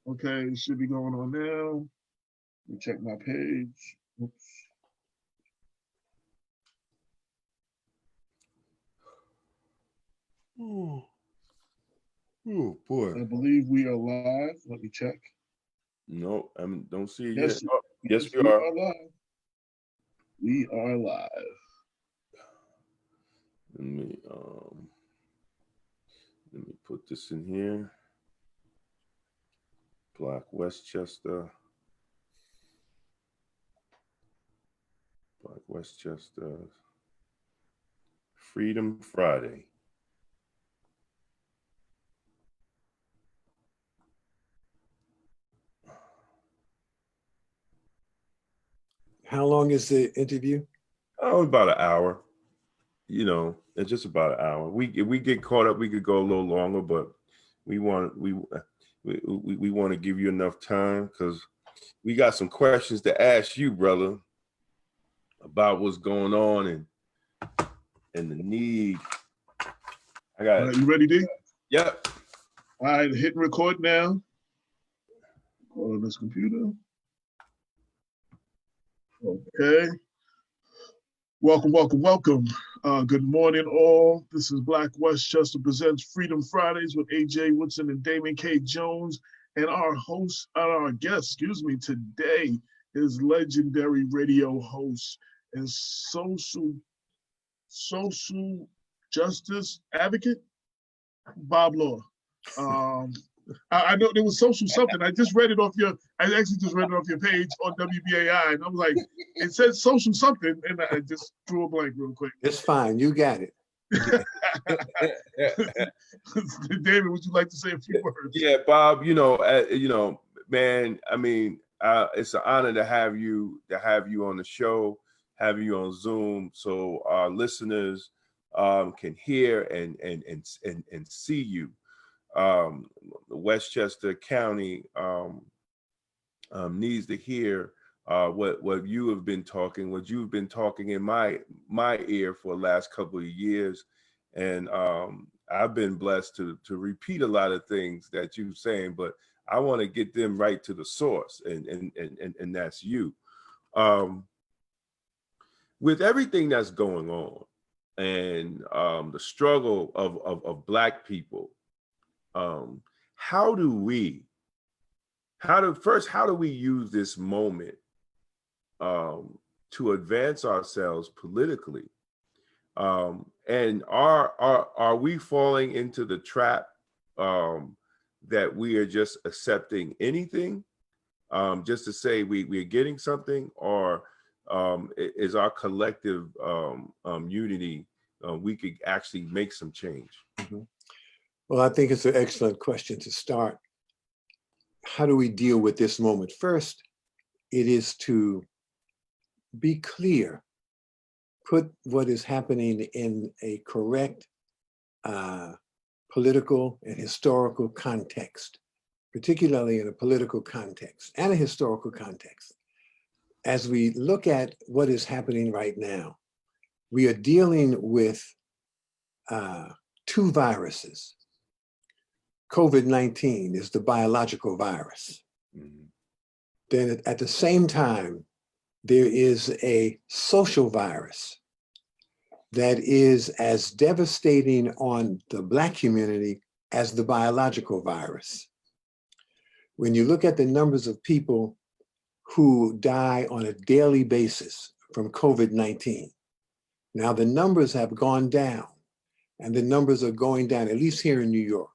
Okay, it should be going on now. Let me check my page. Oops. Oh, oh boy. I believe we are live. Let me check. No, I don't see it yet. Yes, Oh, yes, yes, we we are. are live. We are live. Let me put this in here. Black Westchester. Black Westchester. Freedom Friday. How long is the interview? Oh, about an hour. It's just about an hour. If we get caught up, we could go a little longer, but we want we want to give you enough time because we got some questions to ask you, brother, about what's going on and the need. I got All right, it. you ready, D? Yep. All right, hit record now. Go on this computer. Okay. Welcome, welcome, welcome. Good morning, all. This is Black Westchester Presents Freedom Fridays with AJ Woodson and Damon K. Jones. And our guest, today is legendary radio host and social justice advocate, Bob Law. I know there was social something. I actually just read it off your page on WBAI, and I was like, it said social something, and I just drew a blank real quick. It's fine. You got it. David, would you like to say a few words? Yeah, Bob. Man. I mean, it's an honor to have you on the show, have you on Zoom, so our listeners can hear and see you. Westchester County needs to hear what you've been talking in my ear for the last couple of years, and I've been blessed to repeat a lot of things that you're saying, but I want to get them right to the source, and that's you. With everything that's going on, and the struggle of Black people, how do we use this moment to advance ourselves politically? And are we falling into the trap that we are just accepting anything just to say we're getting something, or is our collective unity we could actually make some change? Mm-hmm. Well, I think it's an excellent question to start. How do we deal with this moment? First, it is to be clear, put what is happening in a correct political and historical context, particularly in a political context and a historical context. As we look at what is happening right now, we are dealing with two viruses. COVID-19 is the biological virus. Mm-hmm. Then at the same time, there is a social virus that is as devastating on the Black community as the biological virus. When you look at the numbers of people who die on a daily basis from COVID-19, now the numbers have gone down, and the numbers are going down, at least here in New York.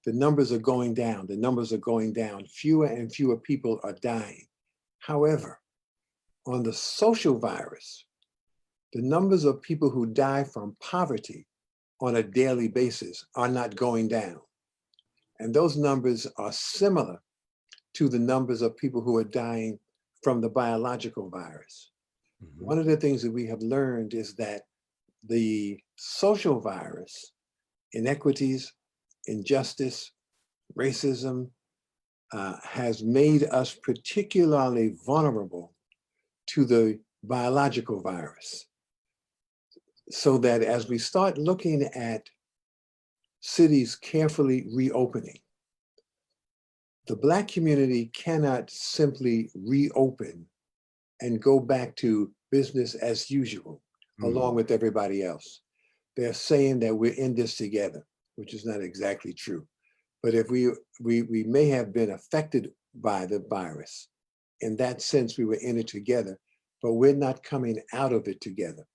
The numbers are going down. The numbers are going down. Fewer and fewer people are dying. However, on the social virus, the numbers of people who die from poverty on a daily basis are not going down. And those numbers are similar to the numbers of people who are dying from the biological virus. Mm-hmm. One of the things that we have learned is that the social virus, inequities, injustice, racism, has made us particularly vulnerable to the biological virus. So that as we start looking at cities carefully reopening, the Black community cannot simply reopen and go back to business as usual, along with everybody else. They're saying that we're in this together, which is not exactly true. But if we may have been affected by the virus, in that sense, we were in it together, but we're not coming out of it together.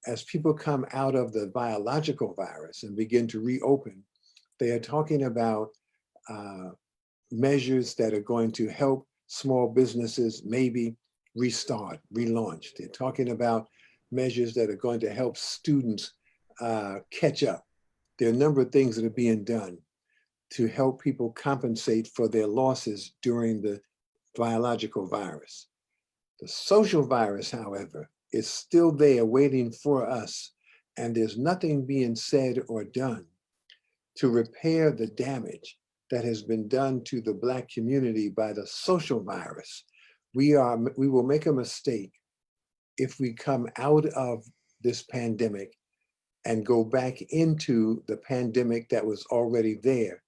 As people come out of the biological virus and begin to reopen, they are talking about measures that are going to help small businesses maybe restart, relaunch. They're talking about measures that are going to help students catch up. There are a number of things that are being done to help people compensate for their losses during the biological virus. The social virus, however, is still there waiting for us, and there's nothing being said or done to repair the damage that has been done to the Black community by the social virus. We will make a mistake if we come out of this pandemic and go back into the pandemic that was already there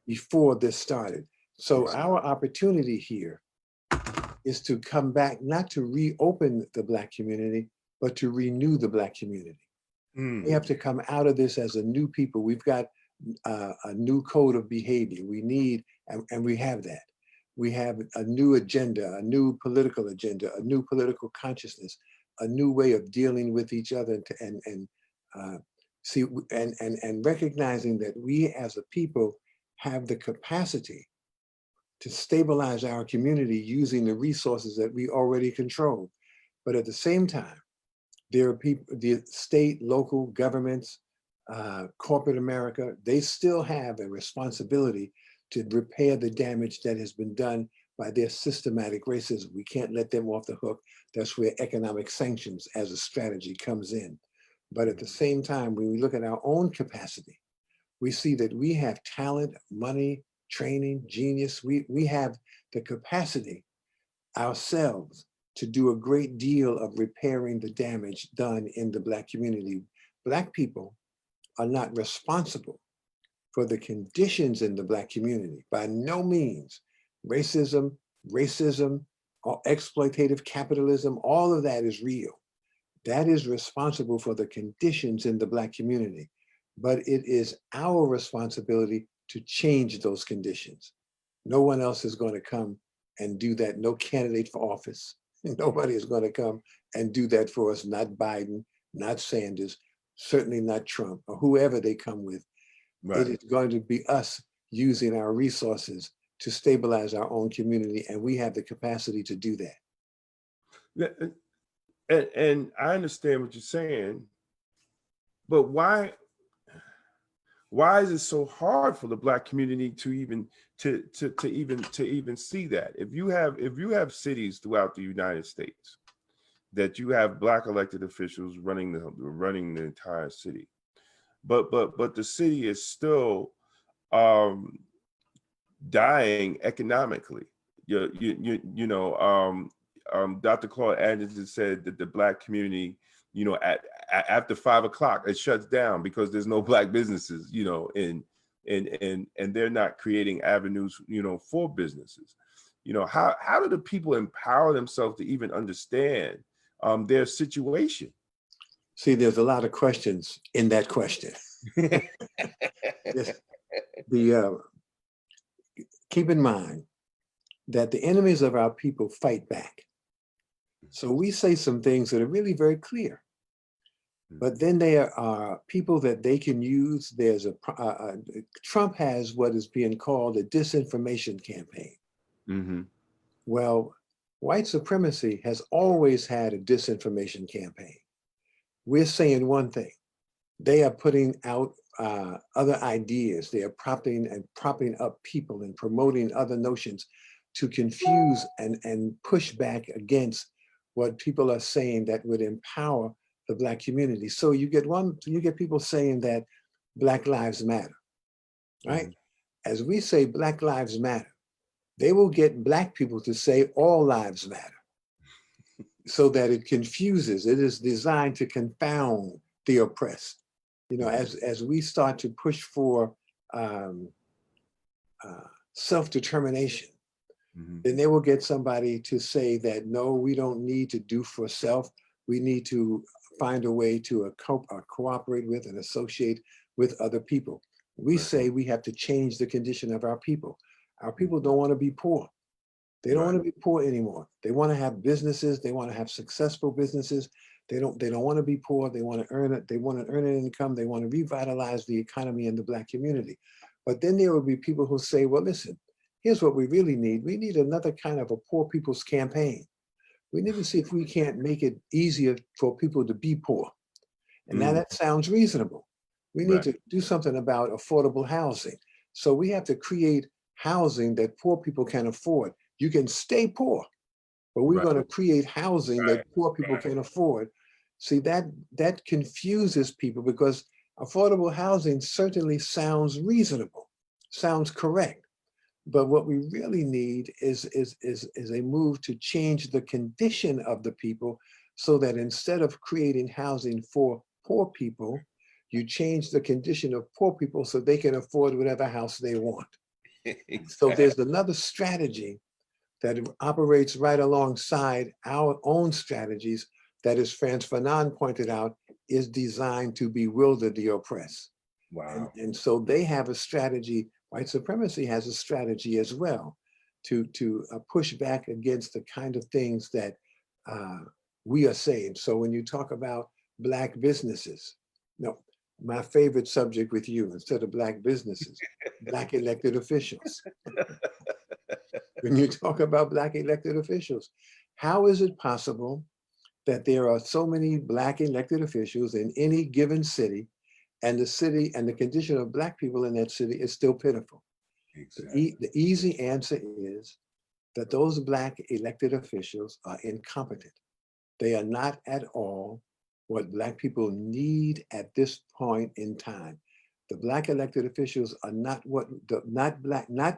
before this started. So our opportunity here is to come back, not to reopen the Black community, but to renew the Black community. We have to come out of this as a new people. We've got a new code of behavior. We need, and we have that. We have a new agenda, a new political agenda, a new political consciousness, a new way of dealing with each other, and recognizing that we as a people have the capacity to stabilize our community using the resources that we already control. But at the same time, there are people, the state, local governments, corporate America, they still have a responsibility to repair the damage that has been done by their systematic racism. We can't let them off the hook. That's where economic sanctions as a strategy comes in. But at the same time, when we look at our own capacity, we see that we have talent, money, training, genius. We have the capacity ourselves to do a great deal of repairing the damage done in the Black community. Black people are not responsible for the conditions in the Black community. By no means. Racism, or exploitative capitalism, all of that is real. That is responsible for the conditions in the Black community. But it is our responsibility to change those conditions. No one else is going to come and do that. No candidate for office. Nobody is going to come and do that for us. Not Biden, not Sanders, certainly not Trump, or whoever they come with. It is going to be us using our resources to stabilize our own community, and we have the capacity to do that. And I understand what you're saying, but why is it so hard for the Black community to even see that? If you have cities throughout the United States that you have Black elected officials running the entire city, but the city is still dying economically. Dr. Claude Anderson said that the Black community, after 5 o'clock, it shuts down because there's no Black businesses, and they're not creating avenues, for businesses. How do the people empower themselves to even understand their situation? See, there's a lot of questions in that question. Keep in mind that the enemies of our people fight back. So we say some things that are really very clear. But then there are people that they can use. There's Trump has what is being called a disinformation campaign. Well, white supremacy has always had a disinformation campaign. We're saying one thing. They are putting out other ideas. They are propping up people and promoting other notions to confuse and push back against what people are saying that would empower the Black community. So you get people saying that Black Lives Matter, right? As we say Black Lives Matter, they will get Black people to say all lives matter, so that it confuses. It is designed to confound the oppressed. As we start to push for self-determination, then they will get somebody to say that, no, we don't need to do for self. We need to find a way to cooperate with and associate with other people. We say we have to change the condition of our people. Our people don't want to be poor. They don't want to be poor anymore. They want to have businesses. They want to have successful businesses. They don't want to be poor. They want to earn it. They want to earn an income. They want to revitalize the economy in the Black community. But then there will be people who say, well, listen, here's what we really need. We need another kind of a poor people's campaign. We need to see if we can't make it easier for people to be poor. And now that sounds reasonable. We need to do something about affordable housing. So we have to create housing that poor people can afford. You can stay poor, but we're going to create housing that poor people can afford. See, that confuses people, because affordable housing certainly sounds reasonable, sounds correct. But what we really need is a move to change the condition of the people, so that instead of creating housing for poor people, you change the condition of poor people so they can afford whatever house they want. Exactly. So there's another strategy that operates right alongside our own strategies that, as Frantz Fanon pointed out, is designed to bewilder the oppressed. Wow. And so they have a strategy. White supremacy has a strategy as well to push back against the kind of things that we are saying. So when you talk about Black businesses, no, my favorite subject with you, instead of Black businesses, Black elected officials. When you talk about Black elected officials, how is it possible that there are so many Black elected officials in any given city, and the city and the condition of Black people in that city is still pitiful? Exactly. The easy answer is that those Black elected officials are incompetent. They are not at all what Black people need at this point in time. The Black elected officials are not not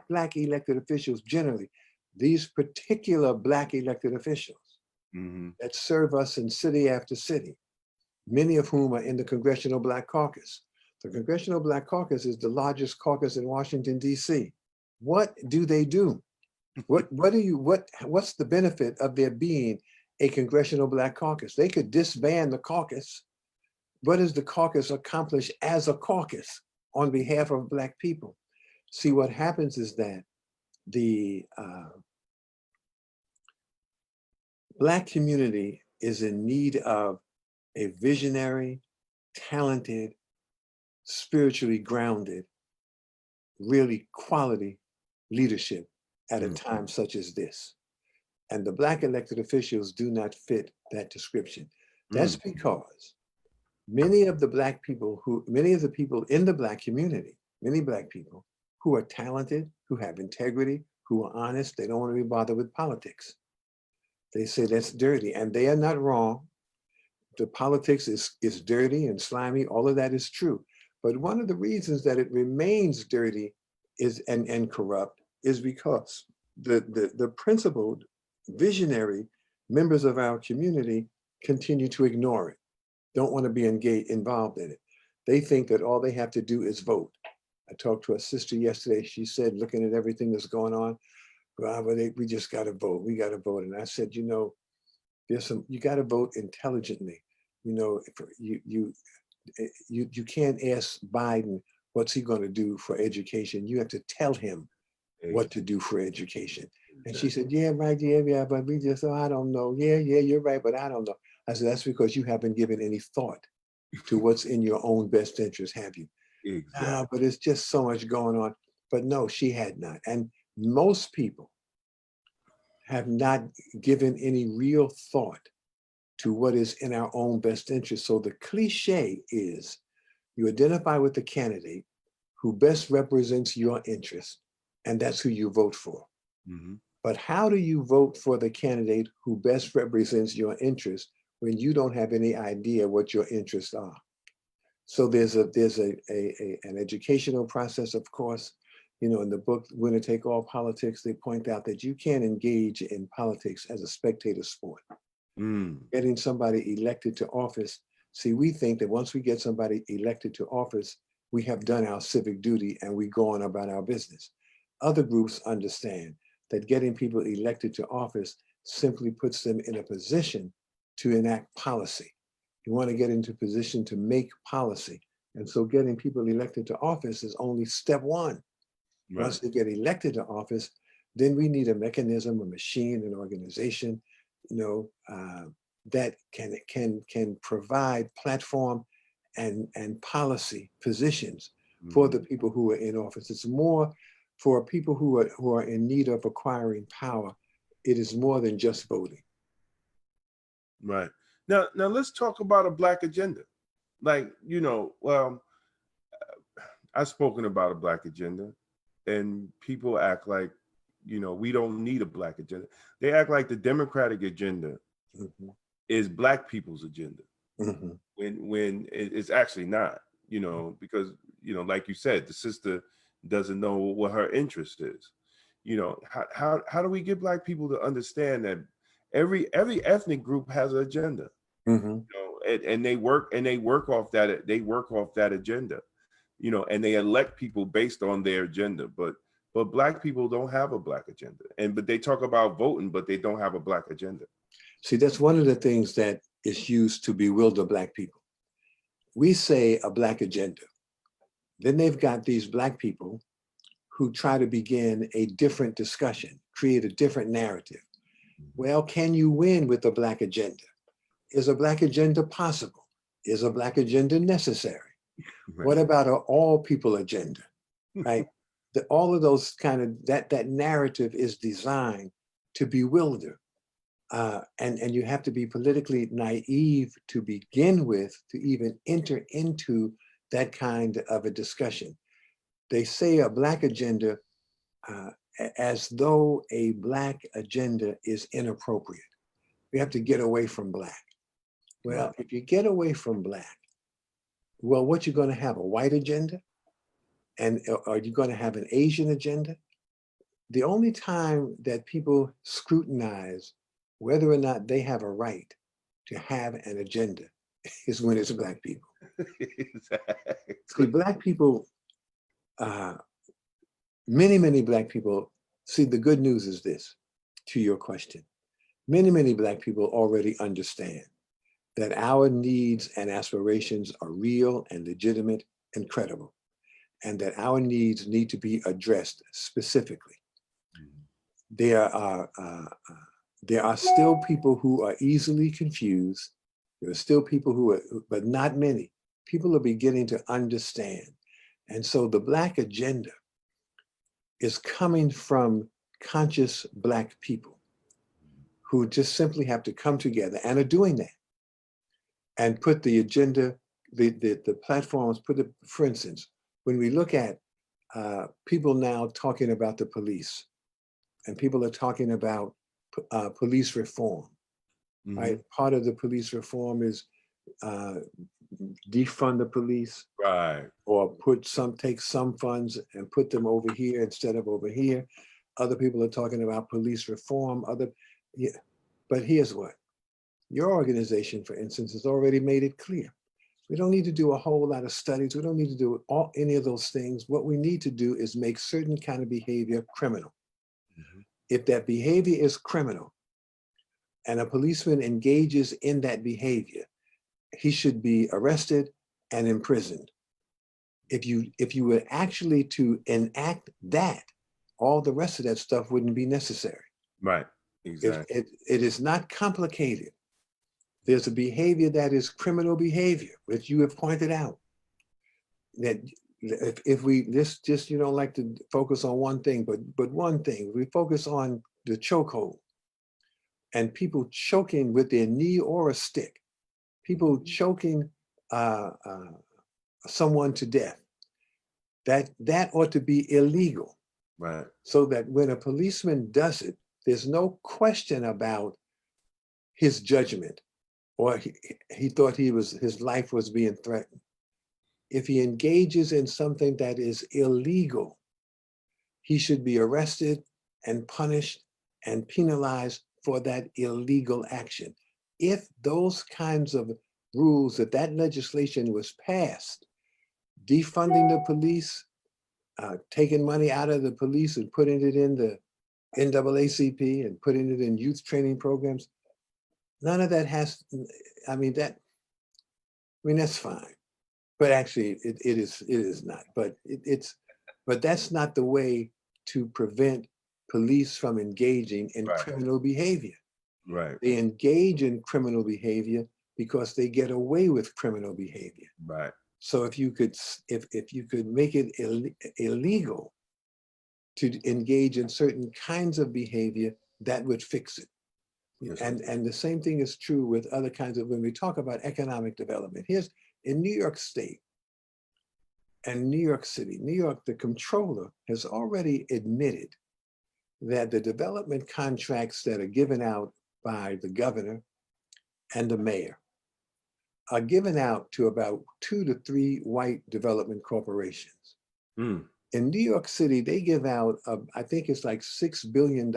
Black elected officials generally. These particular Black elected officials that serve us in city after city, many of whom are in the Congressional Black Caucus. The Congressional Black Caucus is the largest caucus in Washington, D.C. What do they do? What's the benefit of there being a Congressional Black Caucus? They could disband the caucus. What does the caucus accomplish as a caucus on behalf of Black people? See, what happens is that the Black community is in need of a visionary, talented, spiritually grounded, really quality leadership at a time such as this. And the Black elected officials do not fit that description. That's because many of the people in the Black community, many Black people who are talented, who have integrity, who are honest, they don't want to be bothered with politics. They say that's dirty, and they are not wrong. The politics is dirty and slimy, all of that is true. But one of the reasons that it remains dirty and corrupt is because the principled, visionary members of our community continue to ignore it, don't want to be involved in it. They think that all they have to do is vote. I talked to a sister yesterday. She said, looking at everything that's going on, well, we just got to vote. We got to vote. And I said, you know, you got to vote intelligently. You know, you can't ask Biden what's he going to do for education. You have to tell him what to do for education. And she said, yeah, right, yeah, but we just, I don't know. Yeah, you're right, but I don't know. I said, that's because you haven't given any thought to what's in your own best interest, have you? Exactly. But it's just so much going on. But no, she had not. And most people have not given any real thought to what is in our own best interest. So the cliche is you identify with the candidate who best represents your interest, and that's who you vote for. But how do you vote for the candidate who best represents your interest when you don't have any idea what your interests are? So there's an educational process, of course. You know, in the book, Winner Take All Politics, they point out that you can't engage in politics as a spectator sport. Getting somebody elected to office. See, we think that once we get somebody elected to office, we have done our civic duty and we go on about our business. other groups understand that getting people elected to office simply puts them in a position to enact policy. You want to get into a position to make policy. And so getting people elected to office is only step one. Right. Once they get elected to office, then we need a mechanism, a machine, an organization, that can provide platform and policy positions for the people who are in office. It's more for people who are in need of acquiring power. It is more than just voting. Right. Now let's talk about a Black agenda. Like, I've spoken about a Black agenda, and people act like, we don't need a Black agenda. They act like the Democratic agenda is Black people's agenda, when it's actually not, because, like you said, the sister doesn't know what her interest is. How do we get Black people to understand that every ethnic group has an agenda, and they work off that agenda, and they elect people based on their agenda. But Black people don't have a Black agenda, but they talk about voting, but they don't have a Black agenda. See, that's one of the things that is used to bewilder Black people. We say a Black agenda. Then they've got these Black people who try to begin a different discussion, create a different narrative. Well, can you win with a Black agenda? Is a Black agenda possible? Is a Black agenda necessary? Right. What about an all people agenda, right? All of those that narrative is designed to bewilder. And you have to be politically naive to begin with to even enter into that kind of a discussion. They say a Black agenda as though a Black agenda is inappropriate. We have to get away from Black. Well, if you get away from Black, well, what you're going to have, a white agenda? And are you going to have an Asian agenda? The only time that people scrutinize whether or not they have a right to have an agenda is when it's Black people. Exactly. See, Black people, many Black people, see, the good news is this, to your question. Many Black people already understand that our needs and aspirations are real and legitimate and credible, and that our needs need to be addressed specifically. There are still people who are easily confused. There are still people who are, but not many. People are beginning to understand. And so the Black agenda is coming from conscious Black people who just simply have to come together and are doing that and put the agenda, the platforms, for instance, when we look at people now talking about the police, and people are talking about police reform, right? Part of the police reform is defund the police, right? Or take some funds and put them over here instead of over here. Other people are talking about police reform. But here's what. Your organization, for instance, has already made it clear. We don't need to do a whole lot of studies. We don't need to do any of those things. What we need to do is make certain kind of behavior criminal. If that behavior is criminal and a policeman engages in that behavior, he should be arrested and imprisoned. If you were actually to enact that, all the rest of that stuff wouldn't be necessary. Right, exactly. It is not complicated. There's a behavior that is criminal behavior, which you have pointed out. That if we just you don't like to focus on one thing, but one thing, we focus on the chokehold and people choking with their knee or a stick, people choking someone to death. That ought to be illegal. Right. So that when a policeman does it, there's no question about his judgment, or he thought his life was being threatened. If he engages in something that is illegal, he should be arrested and punished and penalized for that illegal action. If those kinds of rules, that legislation was passed, defunding the police, taking money out of the police and putting it in the NAACP and putting it in youth training programs. None of that has, that's fine. But actually it is not, but but that's not the way to prevent police from engaging in criminal behavior. Right. They engage in criminal behavior because they get away with criminal behavior. Right. So if you could make it illegal to engage in certain kinds of behavior, that would fix it. Yes, And the same thing is true with other kinds of, when we talk about economic development. Here's in New York State and New York City, New York, the comptroller has already admitted that the development contracts that are given out by the governor and the mayor are given out to about 2 to 3 white development corporations. Mm. In New York City, they give out, I think it's like $6 billion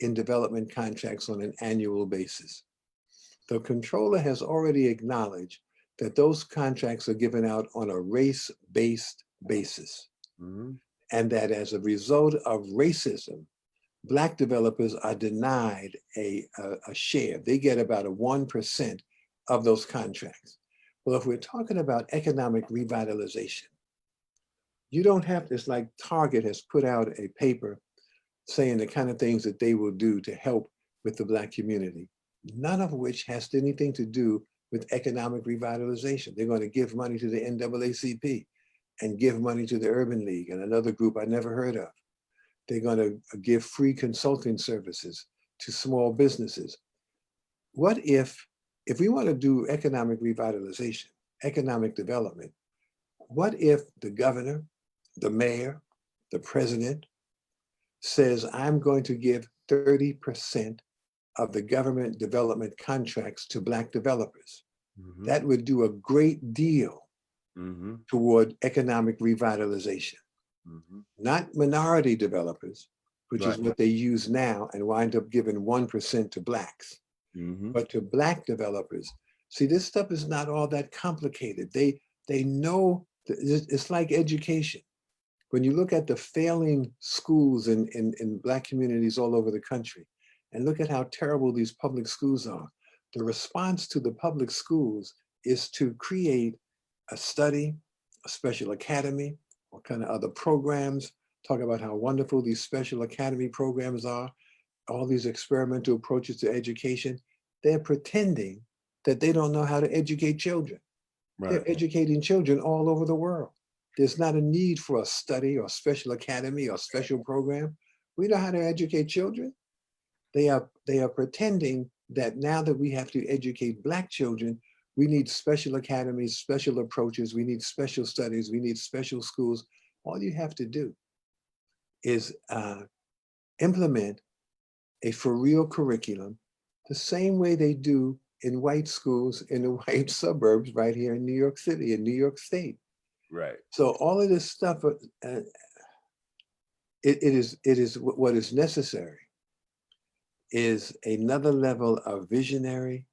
in development contracts on an annual basis. The comptroller has already acknowledged that those contracts are given out on a race-based basis. Mm-hmm. And that as a result of racism, Black developers are denied a share. They get about a 1% of those contracts. Well, if we're talking about economic revitalization, you don't have to, it's like Target has put out a paper saying the kind of things that they will do to help with the Black community, none of which has anything to do with economic revitalization. They're going to give money to the NAACP and give money to the Urban League and another group I never heard of. They're going to give free consulting services to small businesses. What if we want to do economic revitalization, economic development, what if the governor, the mayor, the president says, I'm going to give 30% of the government development contracts to Black developers? Mm-hmm. That would do a great deal Mm-hmm. toward economic revitalization. Mm-hmm. Not minority developers, which Right. is what they use now and wind up giving 1% to Blacks, Mm-hmm. but to Black developers. See, this stuff is not all that complicated. They know, it's like education. When you look at the failing schools in Black communities all over the country, and look at how terrible these public schools are, the response to the public schools is to create a study, a special academy, or kind of other programs, talk about how wonderful these special academy programs are, all these experimental approaches to education. They're pretending that they don't know how to educate children. Right. They're educating children all over the world. There's not a need for a study or special academy or special program. We know how to educate children. They are pretending that now that we have to educate Black children, we need special academies, special approaches, we need special studies, we need special schools. All you have to do is implement a for real curriculum the same way they do in white schools in the white suburbs right here in New York City, in New York State. Right. So all of this stuff, it is what is necessary is another level of visionary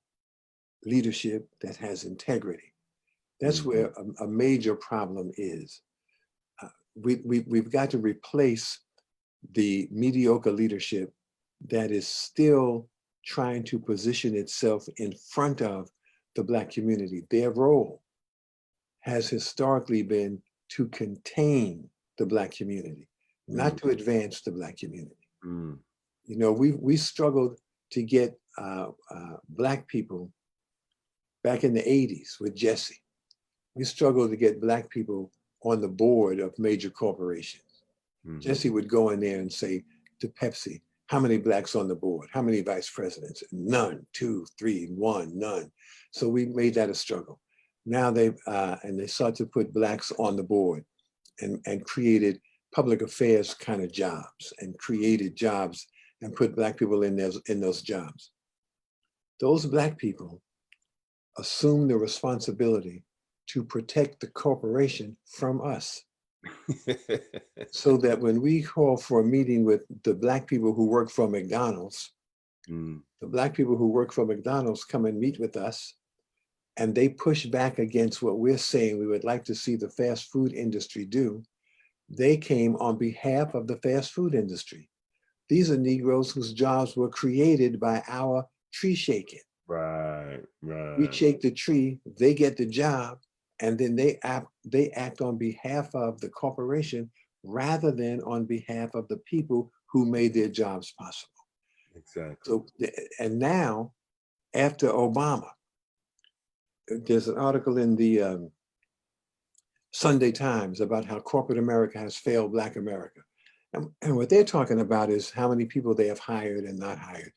leadership that has integrity. That's Mm-hmm. where a major problem is. We've got to replace the mediocre leadership that is still trying to position itself in front of the Black community. Their role has historically been to contain the Black community, not to advance the Black community. Mm. You know, we struggled to get Black people back in the 80s with Jesse. We struggled to get Black people on the board of major corporations. Mm-hmm. Jesse would go in there and say to Pepsi, how many Blacks on the board? How many vice presidents? None, 2, 3, 1, none. So we made that a struggle. Now they sought to put Blacks on the board and created public affairs kind of jobs and created jobs and put Black people in those jobs. Those Black people assume the responsibility to protect the corporation from us. So that when we call for a meeting with the Black people who work for McDonald's, the Black people who work for McDonald's come and meet with us, and they push back against what we're saying we would like to see the fast food industry do. They came on behalf of the fast food industry. These are Negroes whose jobs were created by our tree shaking. Right, We right. shake the tree, they get the job, and then they act on behalf of the corporation rather than on behalf of the people who made their jobs possible. Exactly. So, and now, after Obama, there's an article in the Sunday Times about how corporate America has failed Black America. And what they're talking about is how many people they have hired and not hired.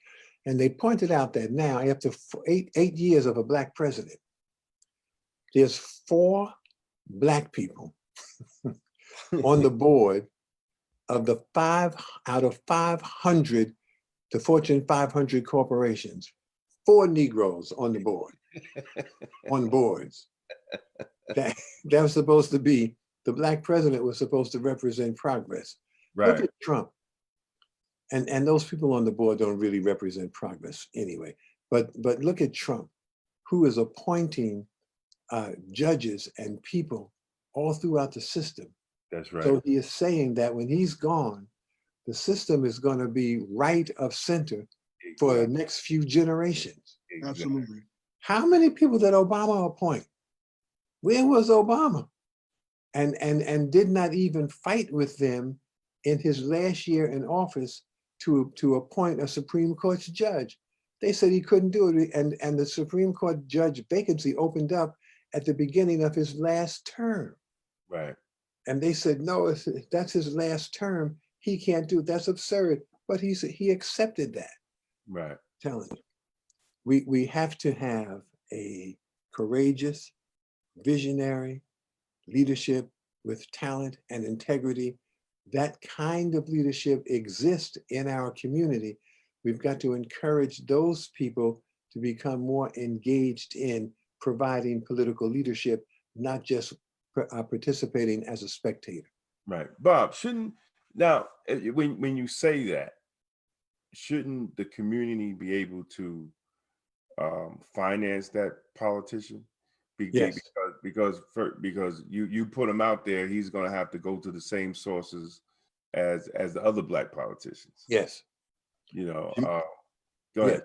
And they pointed out that now, after eight years of a Black president, there's 4 Black people on the board of the 5 out of 500, the Fortune 500 corporations. 4 Negroes on the board, on boards. That was supposed to be, the Black president was supposed to represent progress. Right. Look at Trump. And those people on the board don't really represent progress anyway. But look at Trump, who is appointing judges and people all throughout the system. That's right. So he is saying that when he's gone, the system is going to be right of center for the next few generations. Absolutely. How many people did Obama appoint? Where was Obama? And did not even fight with them in his last year in office to appoint a Supreme Court judge. They said he couldn't do it, and the Supreme Court judge vacancy opened up at the beginning of his last term. Right. And they said, no, that's his last term. He can't do it. That's absurd. But he accepted that. Right. Telling you, we have to have a courageous, visionary leadership with talent and integrity. That kind of leadership exists in our community. We've got to encourage those people to become more engaged in providing political leadership, not just participating as a spectator. Right. Bob, when you say that, shouldn't the community be able to finance that politician? Yes. Because you put him out there, he's going to have to go to the same sources as the other Black politicians. Yes. You know, Yeah. go ahead.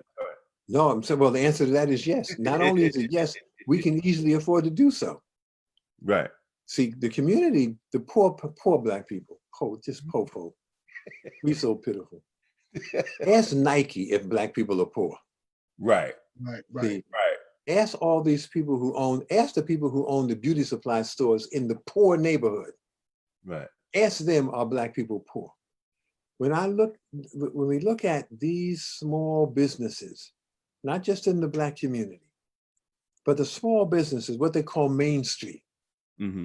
No, I'm saying, well, the answer to that is yes. Not only is it yes, we can easily afford to do so. Right. See, the community, the poor Black people, just po. We so pitiful. Ask Nike if Black people are poor. Right. Right. See, Right. ask all these people ask the people who own the beauty supply stores in the poor neighborhood. Right. Ask them, are Black people poor? When we look at these small businesses, not just in the Black community, but the small businesses, what they call Main Street,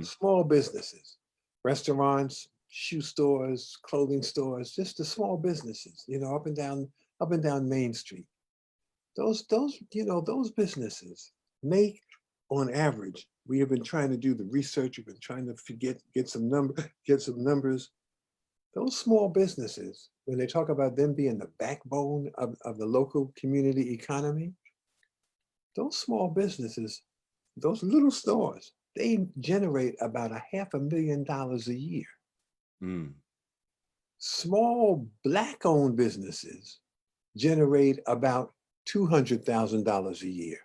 small businesses, restaurants, shoe stores, clothing stores, just the small businesses, up and down Main Street. Those businesses make, on average, we have been trying to do the research, we've been trying to get some numbers. Those small businesses, when they talk about them being the backbone of the local community economy, those small businesses, those little stores, they generate about $500,000 a year. Small Black-owned businesses generate about $200,000 a year.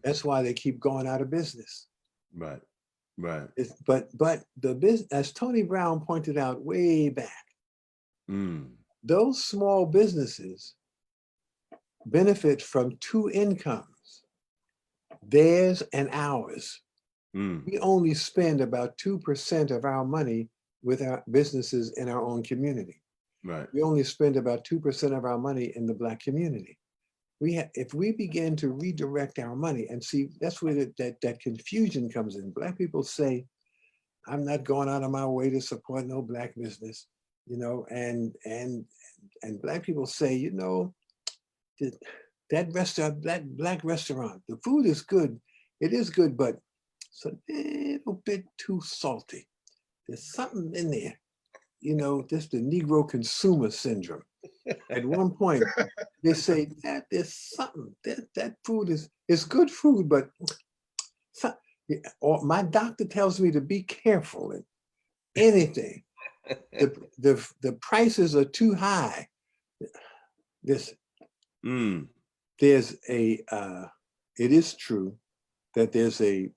That's why they keep going out of business. Right. But the business, as Tony Brown pointed out way back, those small businesses benefit from 2 incomes, theirs and ours. We only spend about 2% of our money with our businesses in our own community. Right. We only spend about 2% of our money in the Black community. If we begin to redirect our money, and see, that's where that confusion comes in. Black people say, I'm not going out of my way to support no Black business, and Black people say, that restaurant, that Black restaurant, the food is good. It is good, but it's a little bit too salty. There's something in there, just the Negro consumer syndrome. At one point, they say that there's something, that food is good food, but or my doctor tells me to be careful. anything. The prices are too high. This there's a it is true that there's a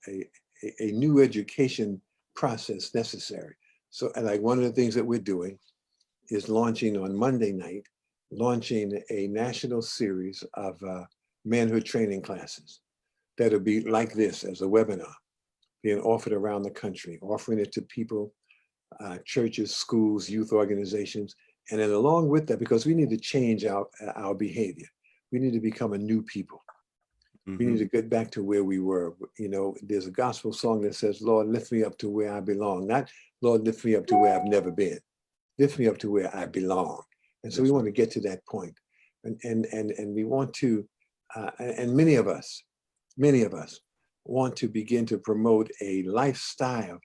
new education process necessary. So, like, one of the things that we're doing is launching on Monday night, launching a national series of manhood training classes that'll be like this as a webinar being offered around the country, offering it to people, churches, schools, youth organizations. And then along with that, because we need to change our behavior, we need to become a new people. We need to get back to where we were. You know, there's a gospel song that says, Lord, lift me up to where I belong. Not, Lord, lift me up to where I've never been. Lift me up to where I belong. And so we want to get to that point. And we want to, and many of us want to begin to promote a lifestyle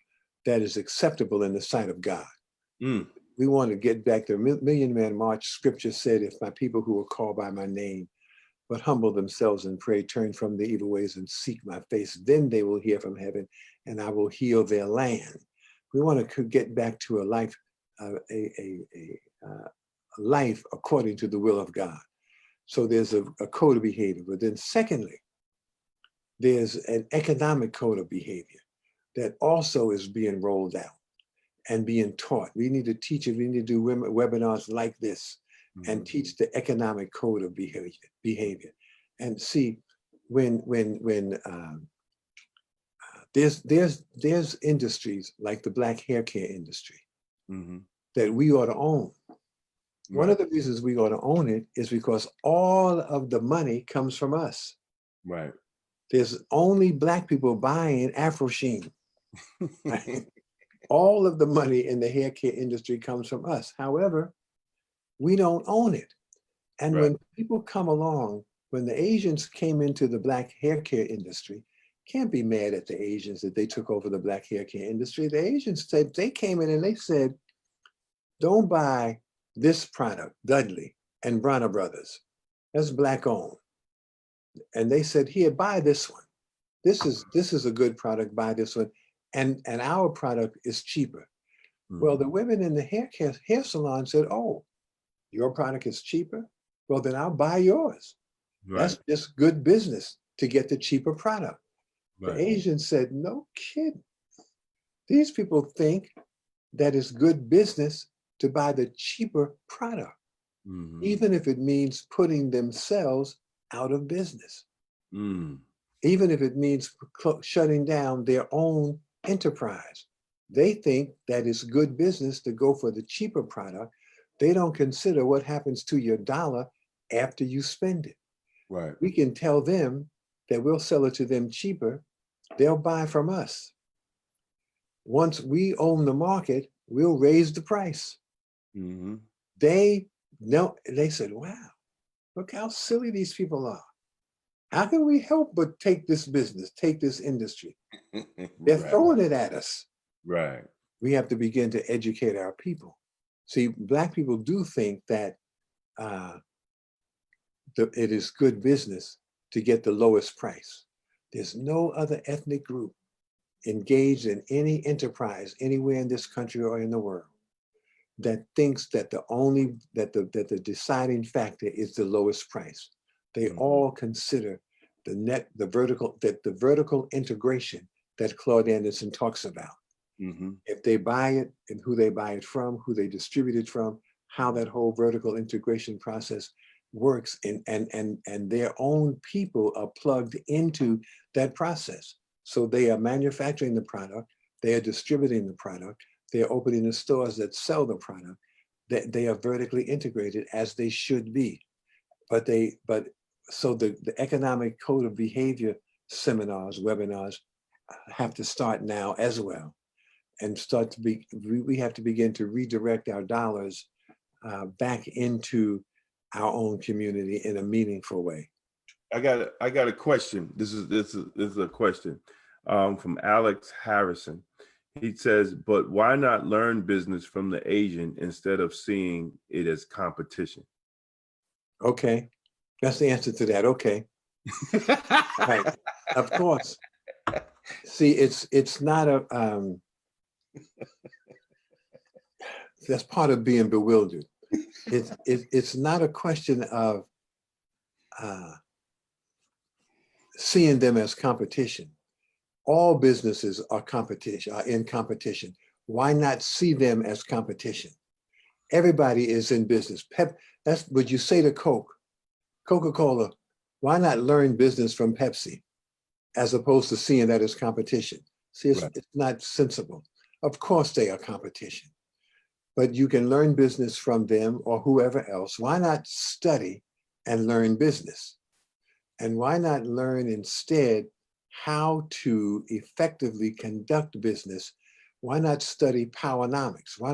that is acceptable in the sight of God. We want to get back to the Million Man March. Scripture said, if my people who are called by my name but humble themselves and pray, turn from their evil ways and seek my face, then they will hear from heaven and I will heal their land. We want to get back to a life, life according to the will of God. So there's a code of behavior. But then secondly, there's an economic code of behavior that also is being rolled out and being taught. We need to teach it. We need to do webinars like this and teach the economic code of behavior. And see, when there's industries like the black hair care industry that we ought to own. One of the reasons we ought to own it is because all of the money comes from us. Right. There's only black people buying Afro Sheen. Right? All of the money in the hair care industry comes from us. However, we don't own it. And when people come along, when the Asians came into the black hair care industry, can't be mad at the Asians that they took over the black hair care industry. The Asians said, they came in and they said, don't buy this product, Dudley and Bronner Brothers. That's black owned. And they said, here, buy this one. This is a good product, buy this one. And our product is cheaper. Well, the women in the hair salon said, oh, your product is cheaper? Well, then I'll buy yours. That's just good business to get the cheaper product. The Asians said, no kidding. These people think that it's good business to buy the cheaper product, even if it means putting themselves out of business, even if it means shutting down their own enterprise. They think that it's good business to go for the cheaper product. They don't consider what happens to your dollar after you spend it. We can tell them that we'll sell it to them cheaper. They'll buy from us. Once we own the market, we'll raise the price. They said, wow, look how silly these people are. How can we help but take this business, take this industry? They're throwing it at us. We have to begin to educate our people. See, black people do think that it is good business to get the lowest price. There's no other ethnic group engaged in any enterprise anywhere in this country or in the world that thinks that the deciding factor is the lowest price. They all consider the vertical integration that Claude Anderson talks about. If they buy it and who they buy it from, who they distribute it from, how that whole vertical integration process works, and their own people are plugged into that process. So they are manufacturing the product, they are distributing the product, they are opening the stores that sell the product, that they are vertically integrated as they should be. So the economic code of behavior seminars, webinars have to start now as well, and we have to begin to redirect our dollars back into our own community in a meaningful way. I got a question. This is a question from Alex Harrison. He says, but why not learn business from the Asian instead of seeing it as competition? Okay, that's the answer to that. Okay, right, of course. See, it's not a That's part of being bewildered. It's not a question of seeing them as competition. All businesses are in competition. Why not see them as competition? Everybody is in business. That's what you say to Coca-Cola, why not learn business from Pepsi as opposed to seeing that as competition? See, it's not sensible. Of course they are competition, but you can learn business from them or whoever else. Why not study and learn business? And why not learn instead how to effectively conduct business? Why not study powernomics? Why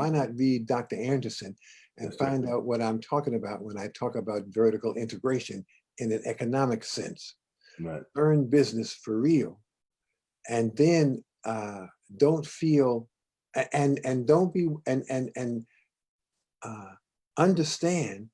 not read Dr. Anderson and find out what I'm talking about when I talk about vertical integration in an economic sense? Learn business for real, and then don't feel and don't be and understand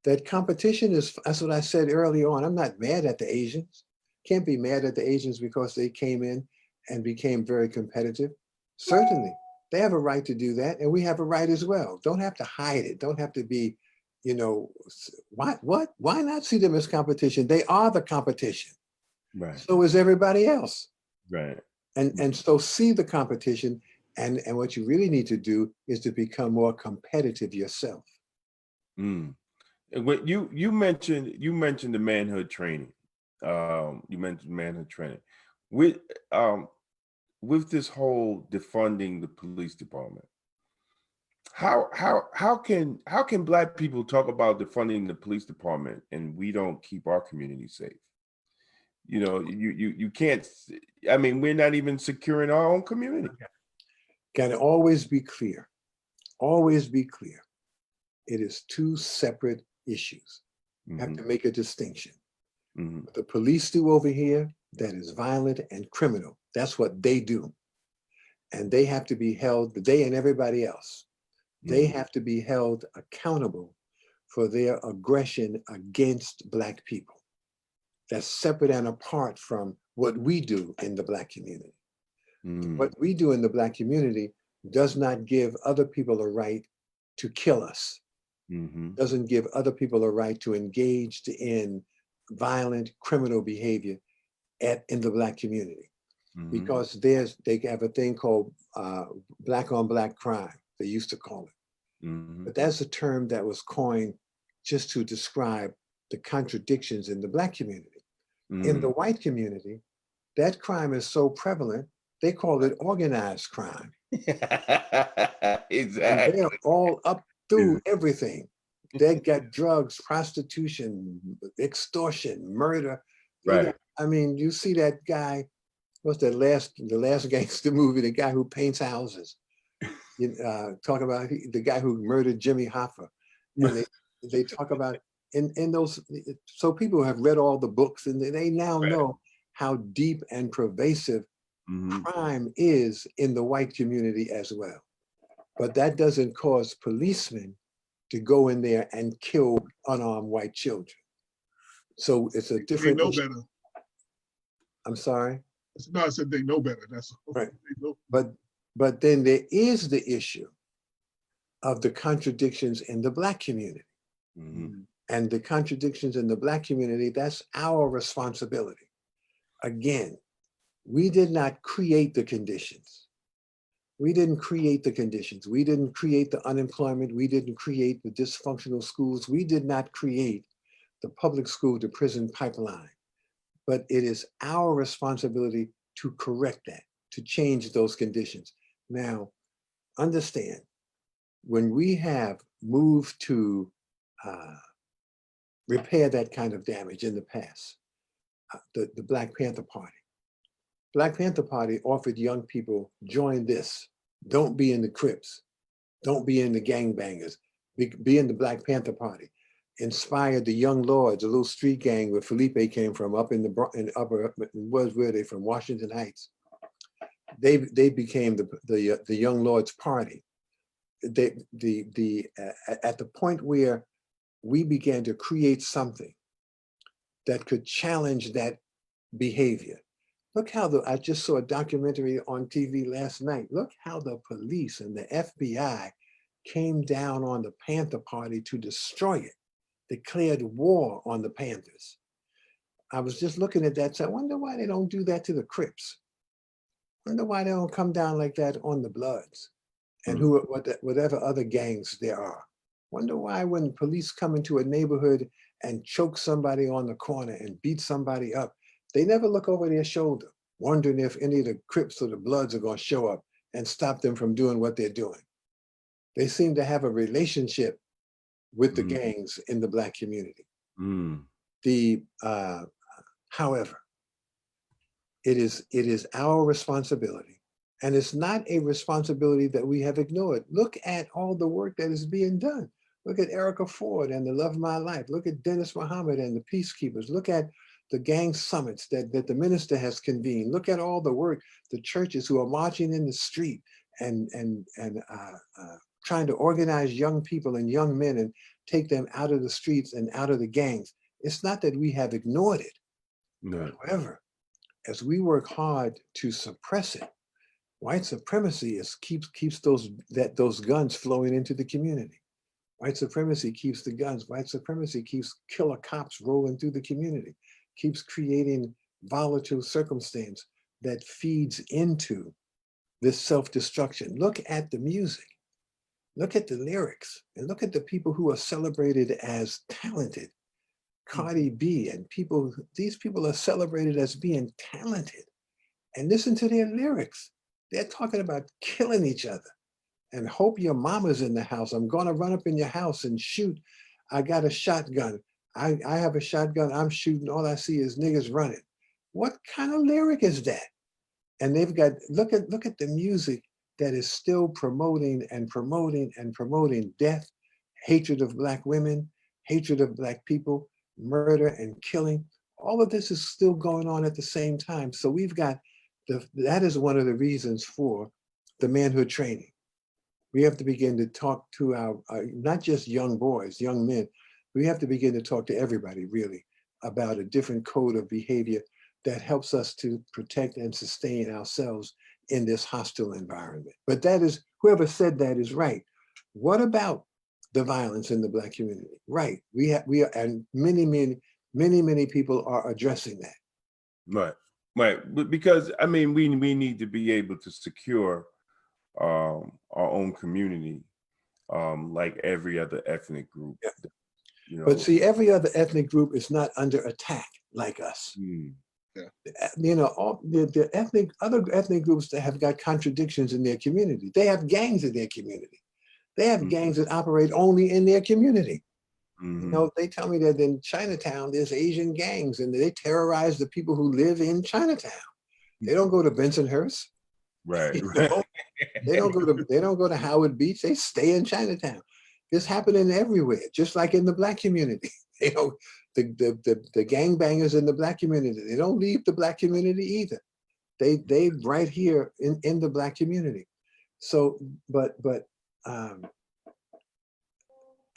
that competition is, that's what I said early on. I'm not mad at the Asians. Can't be mad at the Asians because they came in and became very competitive. Certainly, they have a right to do that, and we have a right as well. Don't have to hide it. Don't have to be, why not see them as competition? They are the competition. Right. So is everybody else. Right. And so see the competition, and what you really need to do is to become more competitive yourself. What you mentioned the manhood training. You mentioned manhood training. With this whole defunding the police department, how can Black people talk about defunding the police department and we don't keep our community safe? You can't. I mean, we're not even securing our own community. Got to always be clear. Always be clear. It is two separate issues. You have to make a distinction. What the police do over here, that is violent and criminal. That's what they do. And they have to be held, they and everybody else, they have to be held accountable for their aggression against Black people. That's separate and apart from what we do in the Black community. What we do in the Black community does not give other people a right to kill us. Doesn't give other people a right to engage in violent criminal behavior in the Black community. Because they have a thing called Black on Black crime, they used to call it. But that's a term that was coined just to describe the contradictions in the Black community. In the white community, that crime is so prevalent, they call it organized crime. Exactly. And they're all up through everything. They got drugs, prostitution, extortion, murder. Right. I mean, you see that guy, what's the last gangster movie, the guy who paints houses. Talk about the guy who murdered Jimmy Hoffa. And they talk about in those, so people have read all the books and they now know how deep and pervasive crime is in the white community as well. But that doesn't cause policemen to go in there and kill unarmed white children. So it's a different. They know better. I'm sorry? No, I said they know better. That's right. But then there is the issue of the contradictions in the Black community. And the contradictions in the Black community, that's our responsibility. Again, we did not create the conditions. We didn't create the conditions. We didn't create the unemployment. We didn't create the dysfunctional schools. We did not create the public school to prison pipeline. But it is our responsibility to correct that, to change those conditions. Now, understand, when we have moved to repair that kind of damage in the past, the Black Panther Party. Black Panther Party offered young people, join this. Don't be in the Crips. Don't be in the gangbangers. Be in the Black Panther Party. Inspired the Young Lords, a little street gang where Felipe came from, up in the upper, where they from, Washington Heights. They became the Young Lords Party. At the point where we began to create something that could challenge that behavior. Look how I just saw a documentary on TV last night. Look how the police and the FBI came down on the Panther Party to destroy it, declared war on the Panthers. I was just looking at that, so I wonder why they don't do that to the Crips. Wonder why they don't come down like that on the Bloods and whatever other gangs there are. Wonder why when police come into a neighborhood and choke somebody on the corner and beat somebody up, they never look over their shoulder, wondering if any of the Crips or the Bloods are going to show up and stop them from doing what they're doing. They seem to have a relationship with the gangs in the Black community. However, it is our responsibility, and it's not a responsibility that we have ignored. Look at all the work that is being done. Look at Erica Ford and the Love of My Life. Look at Dennis Muhammad and the Peacekeepers. Look at the gang summits that the minister has convened. Look at all the work, the churches who are marching in the street and trying to organize young people and young men and take them out of the streets and out of the gangs. It's not that we have ignored it. No. However, as we work hard to suppress it, white supremacy keeps those guns flowing into the community. White supremacy keeps the guns. White supremacy keeps killer cops rolling through the community, keeps creating volatile circumstance that feeds into this self-destruction. Look at the music. Look at the lyrics, and look at the people who are celebrated as talented. Cardi B and these people are celebrated as being talented. And listen to their lyrics. They're talking about killing each other. And hope your mama's in the house. I'm gonna run up in your house and shoot. I got a shotgun. I have a shotgun, I'm shooting. All I see is niggas running. What kind of lyric is that? And they've got, look at the music that is still promoting death, hatred of Black women, hatred of Black people, murder and killing. All of this is still going on at the same time. So we've got, that is one of the reasons for the manhood training. We have to begin to talk to our, not just young boys, young men, we have to begin to talk to everybody really about a different code of behavior that helps us to protect and sustain ourselves in this hostile environment. But that is, whoever said that is right. What about the violence in the Black community? Right, we are, and many people are addressing that. Right, because I mean, we need to be able to secure our own community, like every other ethnic group. Yeah. You know? But see, every other ethnic group is not under attack like us. Yeah. You know, all the other ethnic groups that have got contradictions in their community. They have gangs in their community. They have gangs that operate only in their community. You know, they tell me that in Chinatown, there's Asian gangs and they terrorize the people who live in Chinatown. They don't go to Bensonhurst. Right. You know? They don't go to Howard Beach. They stay in Chinatown. It's happening everywhere, just like in the Black community. You know, the gangbangers in the Black community, they don't leave the Black community either. They right here in the Black community. So, but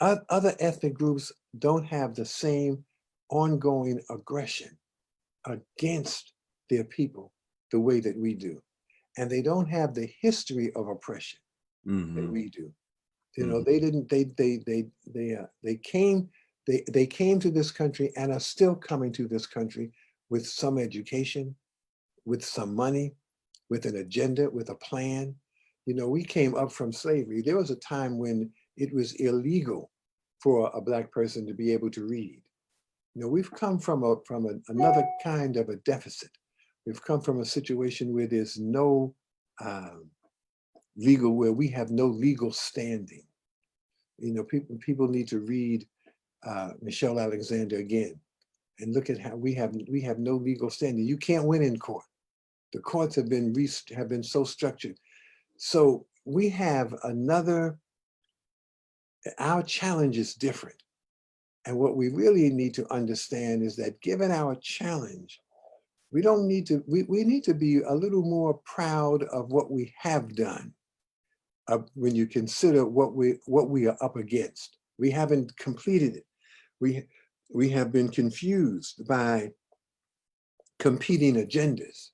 other ethnic groups don't have the same ongoing aggression against their people the way that we do. And they don't have the history of oppression that we do. You know, they didn't, they came to this country and are still coming to this country with some education, with some money, with an agenda, with a plan. You know, we came up from slavery. There was a time when it was illegal for a Black person to be able to read. You know, we've come from another kind of a deficit. We've come from a situation where there's no where we have no legal standing. You know, people need to read Michelle Alexander again and look at how we have no legal standing. You can't win in court. The courts have been so structured. So we have our challenge is different. And what we really need to understand is that given our challenge, we need to be a little more proud of what we have done when you consider what we are up against. We haven't completed it. We have been confused by competing agendas,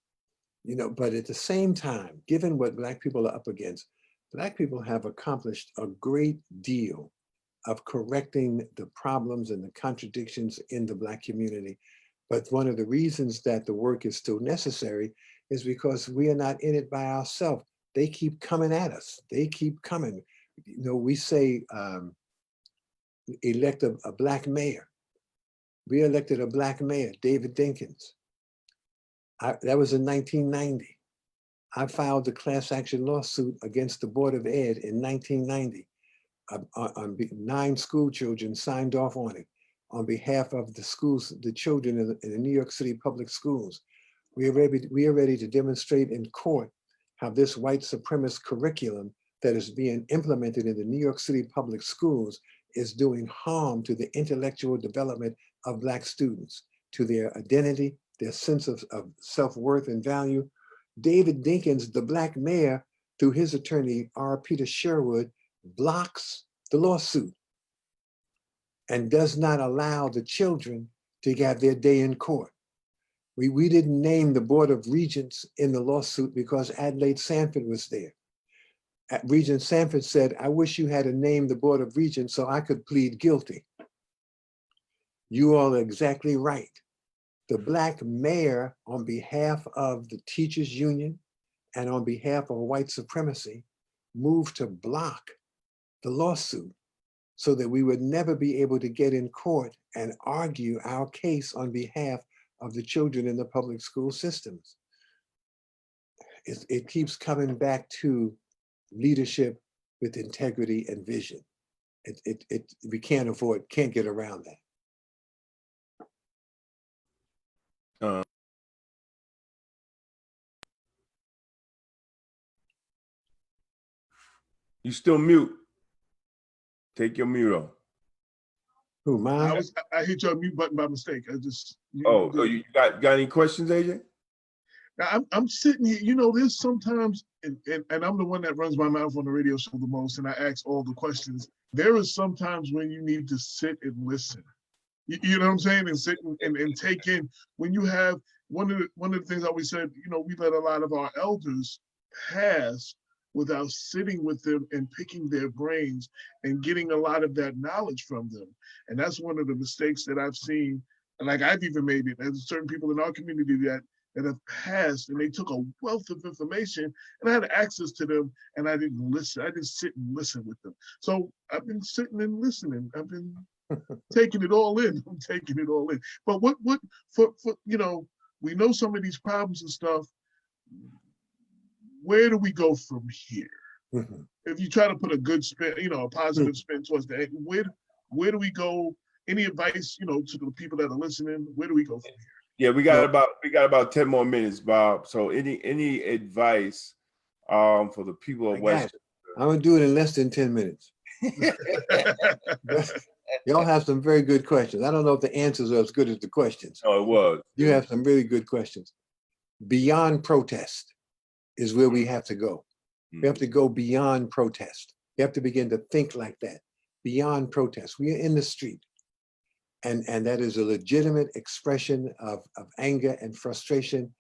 you know, but at the same time, given what Black people are up against, Black people have accomplished a great deal of correcting the problems and the contradictions in the Black community. But one of the reasons that the work is still necessary is because we are not in it by ourselves. They keep coming at us. They keep coming. You know, we say elect a Black mayor. We elected a Black mayor, David Dinkins. That was in 1990. I filed a class action lawsuit against the Board of Ed in 1990. 9 school children signed off on it on behalf of the schools, the children in the New York City public schools. We are ready to demonstrate in court how this white supremacist curriculum that is being implemented in the New York City public schools is doing harm to the intellectual development of Black students, to their identity, their sense of self-worth and value. David Dinkins, the Black mayor, through his attorney, R. Peter Sherwood, blocks the lawsuit and does not allow the children to have their day in court. We didn't name the Board of Regents in the lawsuit because Adelaide Sanford was there. Regent Sanford said, I wish you had named the Board of Regents so I could plead guilty. You all are exactly right. The Black mayor, on behalf of the teachers union and on behalf of white supremacy, moved to block the lawsuit so that we would never be able to get in court and argue our case on behalf of the children in the public school systems. It keeps coming back to leadership with integrity and vision. We can't get around that. You still mute. Take your mute off. Who, mine? I hit your mute button by mistake. You got any questions, AJ? Now, I'm sitting here, you know, there's sometimes, and I'm the one that runs my mouth on the radio show the most, and I ask all the questions. There is sometimes when you need to sit and listen. You know what I'm saying? And sit and take in. When you have, one of the things I always said, you know, we let a lot of our elders pass without sitting with them and picking their brains and getting a lot of that knowledge from them. And that's one of the mistakes that I've seen. Like I've even made it. There's certain people in our community that have passed and they took a wealth of information and I had access to them and I didn't listen. I didn't sit and listen with them. So I've been sitting and listening. I've been taking it all in. I'm taking it all in. But what for you know, we know some of these problems and stuff. Where do we go from here? Mm-hmm. If you try to put a good spin, you know, a positive spin towards the end, where do we go? Any advice, you know, to the people that are listening? Where do we go from here? Yeah, we got about 10 more minutes, Bob. So any advice for the people of Westchester? I'm gonna do it in less than 10 minutes. Y'all have some very good questions. I don't know if the answers are as good as the questions. Oh, it was. You have some really good questions. Beyond protest is where we have to go. We have to go beyond protest. We have to begin to think like that. Beyond protest. We are in the street. And that is a legitimate expression of anger and frustration,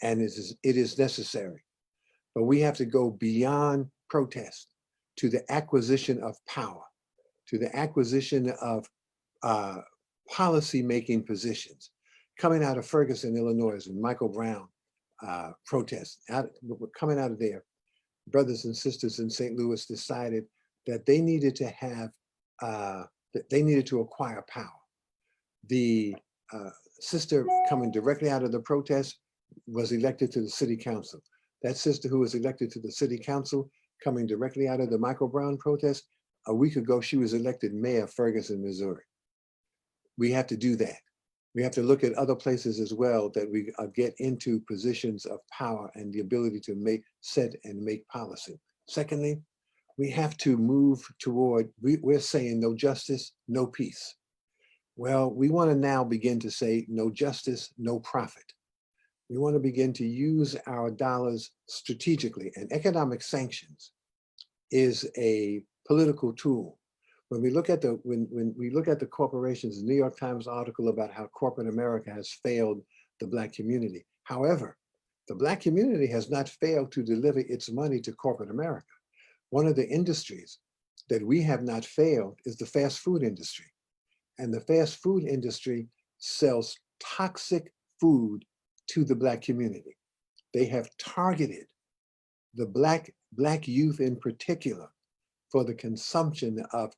and it is necessary. But we have to go beyond protest to the acquisition of power, to the acquisition of policy-making positions. Coming out of Ferguson, Illinois, and Michael Brown protests, coming out of there, brothers and sisters in St. Louis decided that they needed to have, that they needed to acquire power. The sister coming directly out of the protest was elected to the city council. That sister who was elected to the city council coming directly out of the Michael Brown protest, a week ago, she was elected mayor of Ferguson, Missouri. We have to do that. We have to look at other places as well that we get into positions of power and the ability to set and make policy. Secondly, we have to move toward, we're saying no justice, no peace. Well, we want to now begin to say no justice, no profit. We want to begin to use our dollars strategically, and economic sanctions is a political tool. When we look at the corporations, the New York Times article about how corporate America has failed the Black community. However, the Black community has not failed to deliver its money to corporate America. One of the industries that we have not failed is the fast food industry. And the fast food industry sells toxic food to the Black community. They have targeted the Black youth in particular for the consumption of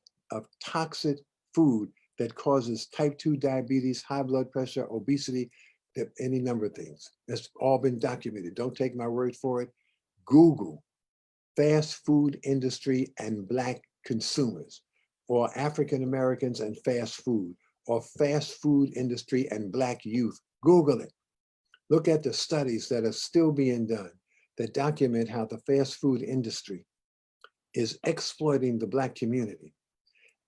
toxic food that causes type 2 diabetes, high blood pressure, obesity, any number of things. That's all been documented. Don't take my word for it. Google fast food industry and Black consumers, or African Americans and fast food, or fast food industry and Black youth. Google it. Look at the studies that are still being done that document how the fast food industry is exploiting the Black community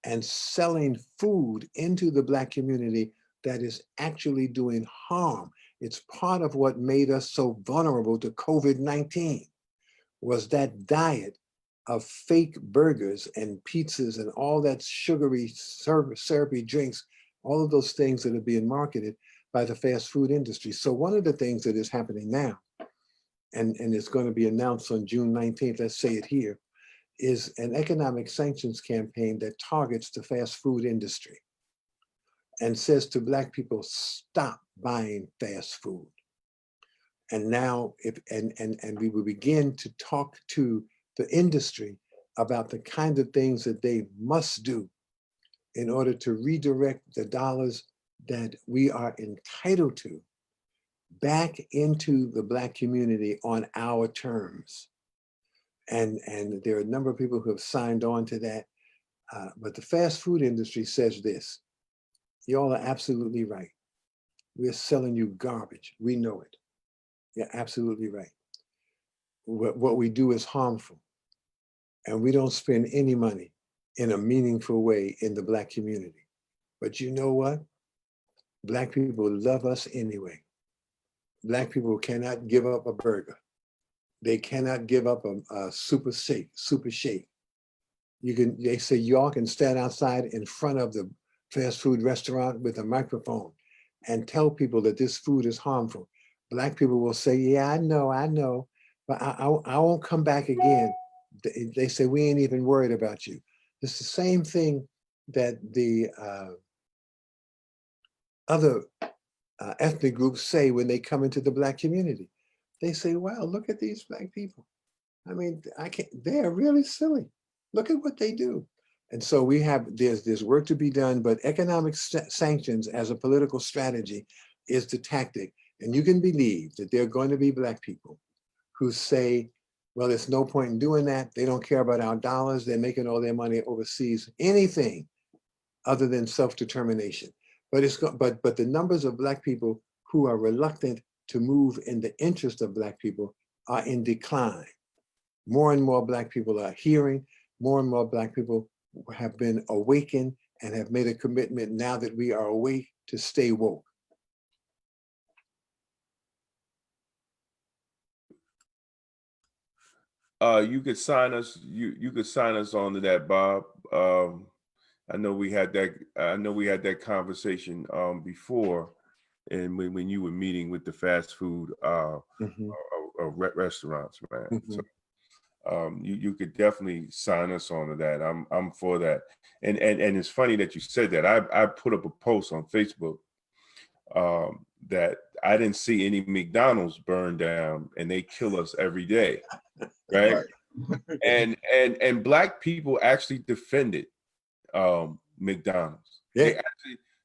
and selling food into the Black community that is actually doing harm. It's part of what made us so vulnerable to COVID-19, was that diet of fake burgers and pizzas and all that sugary, syrupy drinks, all of those things that are being marketed by the fast food industry. So one of the things that is happening now, and it's going to be announced on June 19th, let's say it here, is an economic sanctions campaign that targets the fast food industry and says to Black people, stop buying fast food. And now, and we will begin to talk to the industry about the kind of things that they must do in order to redirect the dollars that we are entitled to back into the Black community on our terms. And there are a number of people who have signed on to that. But the fast food industry says this: y'all are absolutely right. We're selling you garbage. We know it. You're absolutely right. What we do is harmful. And we don't spend any money in a meaningful way in the Black community. But you know what? Black people love us anyway. Black people cannot give up a burger. They cannot give up a super shake. They say y'all can stand outside in front of the fast food restaurant with a microphone and tell people that this food is harmful. Black people will say, yeah, I know, but I won't come back again. They say, we ain't even worried about you. It's the same thing that the other ethnic groups say when they come into the Black community. They say, wow, look at these Black people. I mean, they're really silly. Look at what they do. And so there's work to be done, but economic sanctions as a political strategy is the tactic. And you can believe that there are going to be Black people who say, well, there's no point in doing that. They don't care about our dollars. They're making all their money overseas. Anything other than self-determination. But the numbers of Black people who are reluctant to move in the interest of Black people are in decline. More and more Black people are hearing, more and more Black people have been awakened and have made a commitment now that we are awake to stay woke. You could sign us. You could sign us on to that, Bob. I know we had that conversation before, and when you were meeting with the fast food restaurants, man. Mm-hmm. So you could definitely sign us on to that. I'm for that. And it's funny that you said that. I put up a post on Facebook that I didn't see any McDonald's burn down, and they kill us every day, right? and Black people actually defended McDonald's. Yeah.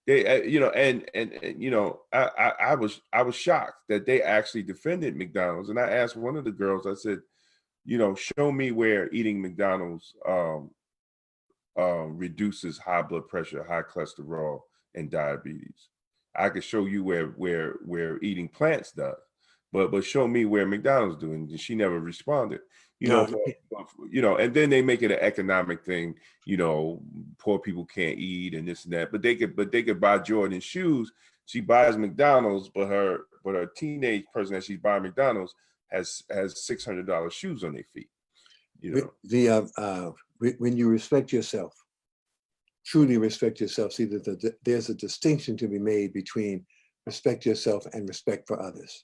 They you know, and you know, I was shocked that they actually defended McDonald's. And I asked one of the girls, I said, you know, show me where eating McDonald's reduces high blood pressure, high cholesterol, and diabetes. I could show you where eating plants does, but show me where McDonald's doing. And she never responded. You know, and then they make it an economic thing. You know, poor people can't eat and this and that, but they could buy Jordan shoes. She buys McDonald's, but her teenage person that she's buying McDonald's has $600 shoes on their feet. You know, when you respect yourself, truly respect yourself, see that there's a distinction to be made between respect yourself and respect for others.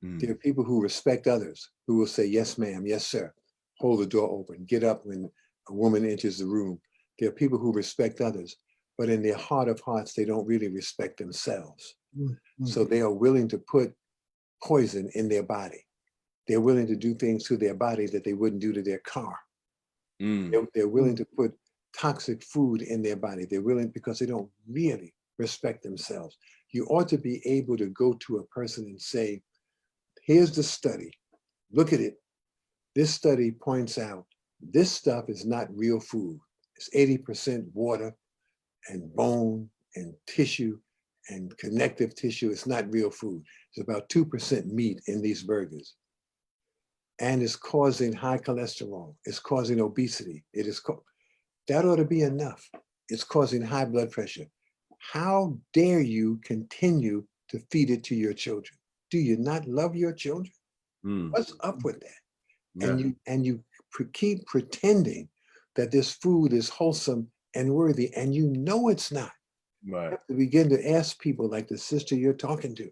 There are people who respect others who will say, yes, ma'am, yes, sir. hold the door open, get up when a woman enters the room. There are people who respect others, but in their heart of hearts, they don't really respect themselves. Mm-hmm. So they are willing to put poison in their body. They're willing to do things to their body that they wouldn't do to their car. They're willing to put toxic food in their body. They're willing because they don't really respect themselves. You ought to be able to go to a person and say, here's the study, look at it. This study points out this stuff is not real food. It's 80% water and bone and tissue and connective tissue. It's not real food. It's about 2% meat in these burgers. And it's causing high cholesterol. It's causing obesity. That ought to be enough. It's causing high blood pressure. How dare you continue to feed it to your children? Do you not love your children? What's up with that? Yeah. And you keep pretending that this food is wholesome and worthy, and you know it's not. Right. You have to begin to ask people like the sister you're talking to,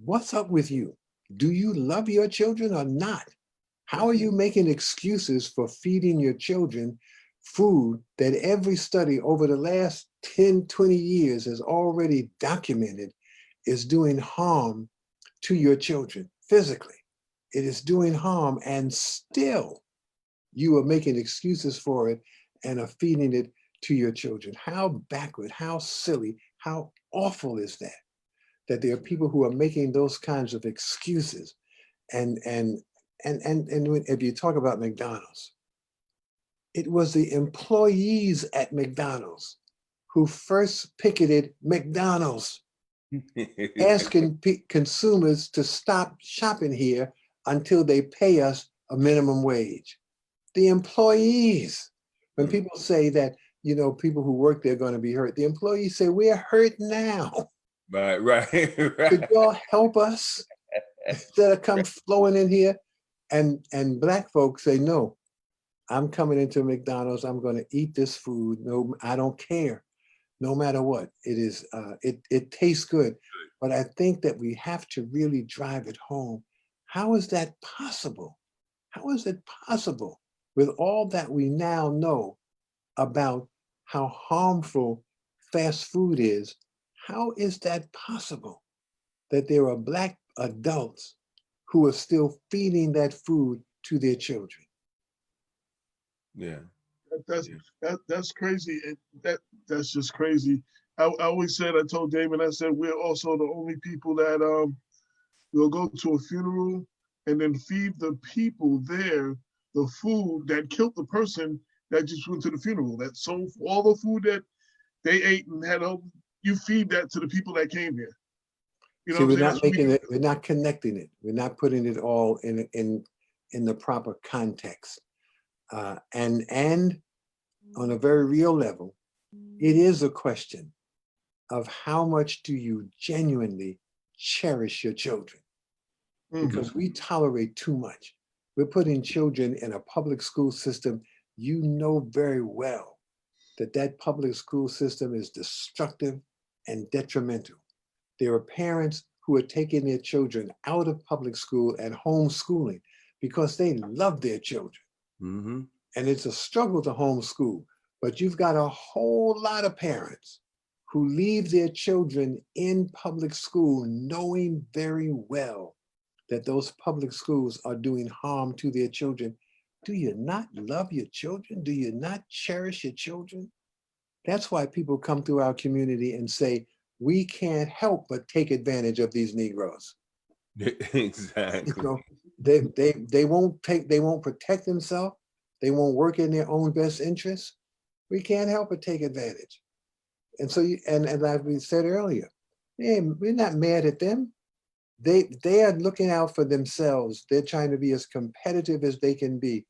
what's up with you? Do you love your children or not? How are you making excuses for feeding your children food that every study over the last 10, 20 years has already documented is doing harm to your children physically? It is doing harm, and still you are making excuses for it and are feeding it to your children. How backward, how silly, how awful is that? That there are people who are making those kinds of excuses. And if you talk about McDonald's, it was the employees at McDonald's who first picketed McDonald's, asking consumers to stop shopping here until they pay us a minimum wage. The employees. When people say that, you know, people who work there are going to be hurt, the employees say, we're hurt now. Right. Could y'all help us instead of come flowing in here? And Black folks say, no, I'm coming into McDonald's. I'm going to eat this food. No, I don't care. No matter what it is, it tastes good. But I think that we have to really drive it home. How is that possible? How is it possible with all that we now know about how harmful fast food is? How is that possible that there are Black adults who are still feeding that food to their children? Yeah. That's crazy. That's just crazy. I always said, I told Damon, I said, we're also the only people that will go to a funeral and then feed the people there the food that killed the person that just went to the funeral. That sold all the food that they ate and had, you feed that to the people that came here. You know See, what we're I'm not saying? making it, we're not connecting it. We're not putting it all in the proper context. And on a very real level, it is a question of how much do you genuinely cherish your children? Because we tolerate too much. We're putting children in a public school system. You know very well that that public school system is destructive and detrimental. There are parents who are taking their children out of public school and homeschooling because they love their children. And it's a struggle to homeschool, but you've got a whole lot of parents who leave their children in public school knowing very well that those public schools are doing harm to their children. Do you not love your children? Do you not cherish your children? That's why people come through our community and say, we can't help but take advantage of these Negroes. Exactly. You know, they won't protect themselves. They won't work in their own best interests. We can't help but take advantage. And so, and like we said earlier, we're not mad at them. They are looking out for themselves. They're trying to be as competitive as they can be.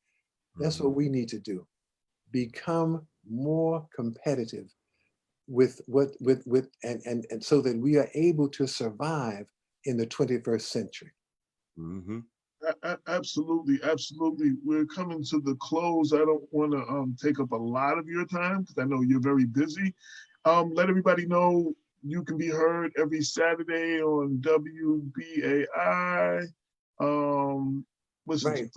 That's what we need to do. Become more competitive with and so that we are able to survive in the 21st century. Absolutely. We're coming to the close. I don't want to take up a lot of your time because I know you're very busy. Let everybody know you can be heard every Saturday on WBAI. Listen, Right.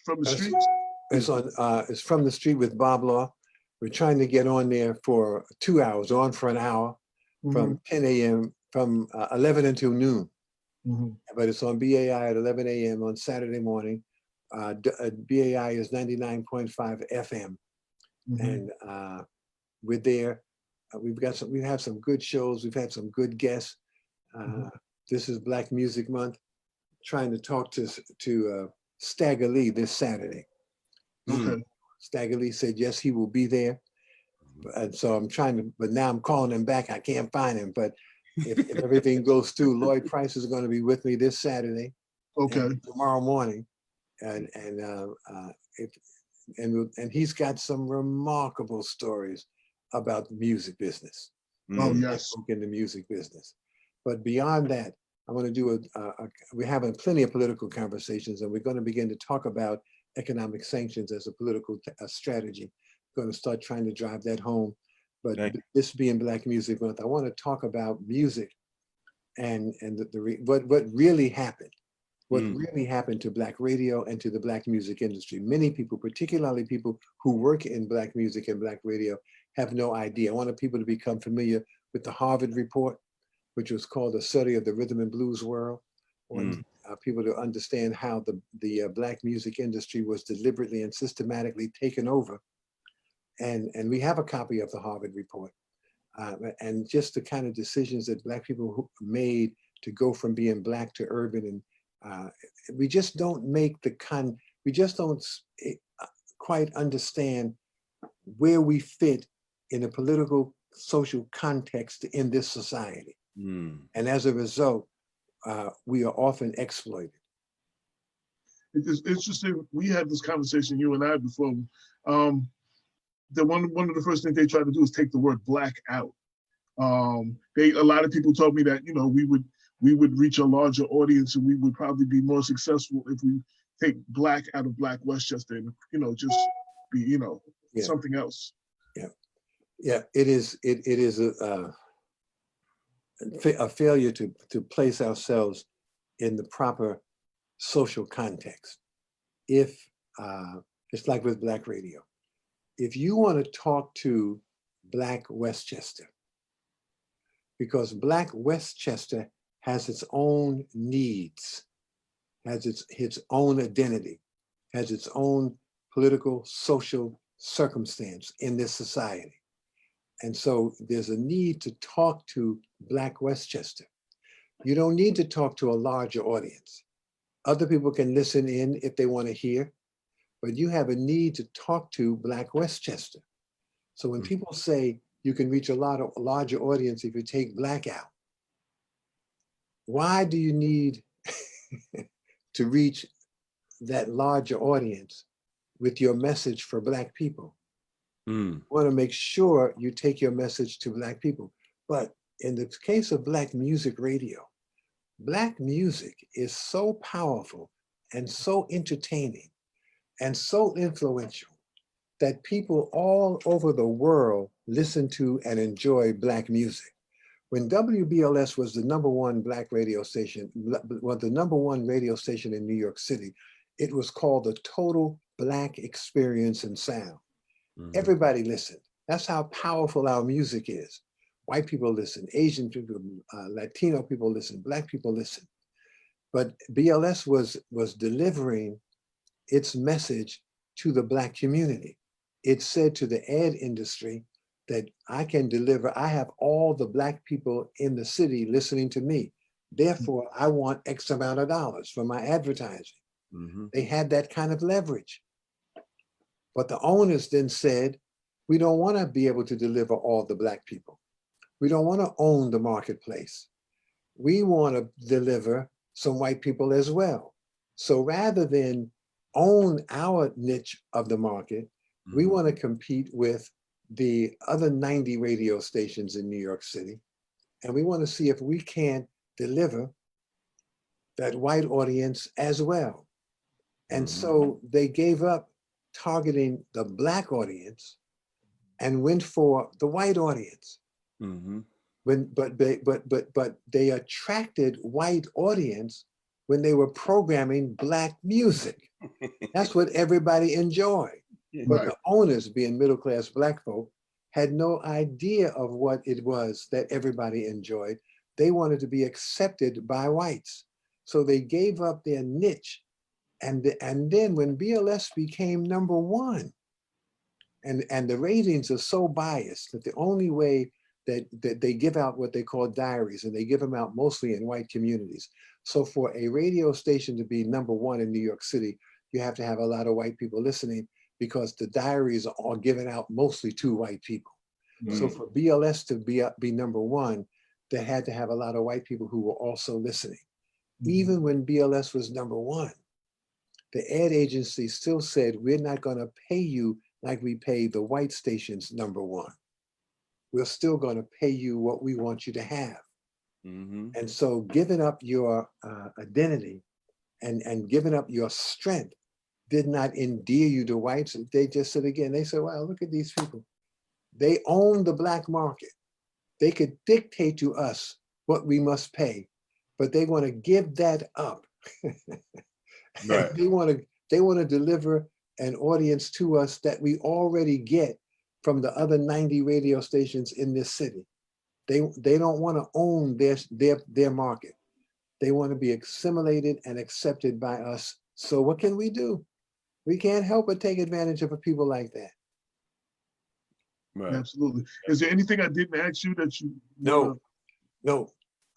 from the streets. It's from the street with Bob Law. We're trying to get on there for 2 hours, on for an hour, from 10 a.m. from 11 until noon. But it's on BAI at 11 a.m. on Saturday morning. BAI is 99.5 FM, and we're there. We have some good shows. We've had some good guests. This is Black Music Month. Trying to talk to Stagger Lee this Saturday. Stagger Lee said yes, he will be there. And so I'm trying to, but now I'm calling him back. I can't find him. But if everything goes through, Lloyd Price is going to be with me this Saturday. And tomorrow morning, and he's got some remarkable stories about the music business. Oh yes, in the music business. But beyond that, I want to do we're having plenty of political conversations, and we're going to begin to talk about economic sanctions as a political strategy. We're going to start trying to drive that home. But this being Black Music Month, I want to talk about music and what really happened. What really happened to Black radio and to the Black music industry. Many people, particularly people who work in Black music and Black radio, have no idea. I wanted people to become familiar with the Harvard Report, which was called a study of the rhythm and blues world. I want people to understand how the Black music industry was deliberately and systematically taken over. And we have a copy of the Harvard Report. And just the kind of decisions that Black people made to go from being Black to urban, and we just don't we just don't quite understand where we fit in a political, social context in this society. And as a result, we are often exploited. It's interesting. We had this conversation, you and I, before. That one of the first things they tried to do is take the word Black out. A lot of people told me that, we would reach a larger audience, and we would probably be more successful if we take Black out of Black Westchester and, just be, something else. Yeah, it is a failure to place ourselves in the proper social context. If it's like with Black radio, if you want to talk to Black Westchester, because Black Westchester has its own needs, has its own identity, has its own political, social circumstance in this society. And so there's a need to talk to Black Westchester. You don't need to talk to a larger audience. Other people can listen in if they want to hear, but you have a need to talk to Black Westchester. So when people say you can reach a larger audience if you take Black out, why do you need to reach that larger audience with your message for Black people? You want to make sure you take your message to Black people. But in the case of Black music radio, Black music is so powerful and so entertaining and so influential that people all over the world listen to and enjoy Black music. When WBLS was the #1 Black radio station, well, the #1 radio station in New York City, it was called the Total Black Experience and Sound. Everybody listened. That's how powerful our music is. White people listen, Asian people, Latino people listen, Black people listen. But BLS was delivering its message to the Black community. It said to the ad industry that I have all the Black people in the city listening to me. Therefore, I want X amount of dollars for my advertising. They had that kind of leverage. But the owners then said, we don't want to be able to deliver all the Black people. We don't want to own the marketplace. We want to deliver some white people as well. So rather than own our niche of the market, we want to compete with the other 90 radio stations in New York City. And we want to see if we can deliver that white audience as well. And so they gave up targeting the Black audience and went for the white audience. But they attracted white audience when they were programming Black music. That's what everybody enjoyed. But Right. the owners, being middle-class Black folk, had no idea of what it was that everybody enjoyed. They wanted to be accepted by whites. So they gave up their niche. And then when BLS became #1, and the ratings are so biased that the only way that they give out what they call diaries, and they give them out mostly in white communities. So for a radio station to be #1 in New York City, you have to have a lot of white people listening, because the diaries are all given out mostly to white people. So for BLS to be #1, they had to have a lot of white people who were also listening. Even when BLS was #1, the ad agency still said, we're not going to pay you like we pay the white stations #1. We're still going to pay you what we want you to have. And so giving up your identity and giving up your strength did not endear you to whites. They just said, again, they said, wow, look at these people. They own the Black market. They could dictate to us what we must pay, but they want to give that up. Right. They want to deliver an audience to us that we already get from the other 90 radio stations in this city. They don't want to own their market. They want to be assimilated and accepted by us. So what can we do? We can't help but take advantage of people like that. Right. Absolutely. Is there anything I didn't ask you that you No,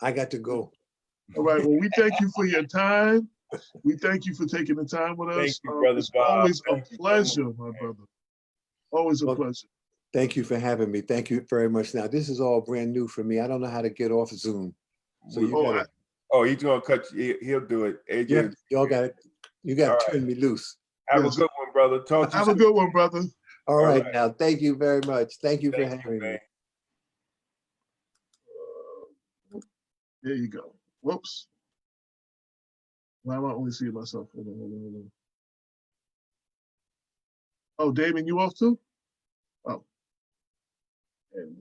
I got to go. All right. Well, we thank you for your time. We thank you for taking the time with Thank us. you, Brother It's Bob. always a Thank you so pleasure, much, my man. brother. Always a Well, pleasure. Thank you for having me. Thank you very much. Now, this is all brand new for me. I don't know how to get off Zoom. So you Oh, gotta, He's gonna cut you. He'll do it. AJ, y'all got it. You got All to right. turn me loose. have Yes. a good one, brother. Talk to you Have a soon. good one, brother. All All right, right. now, thank you very much. Thank you for Thank you, having me. man. There you go. Whoops. Why am I only seeing myself? Hold on. Oh, Damon, you off too? Oh. And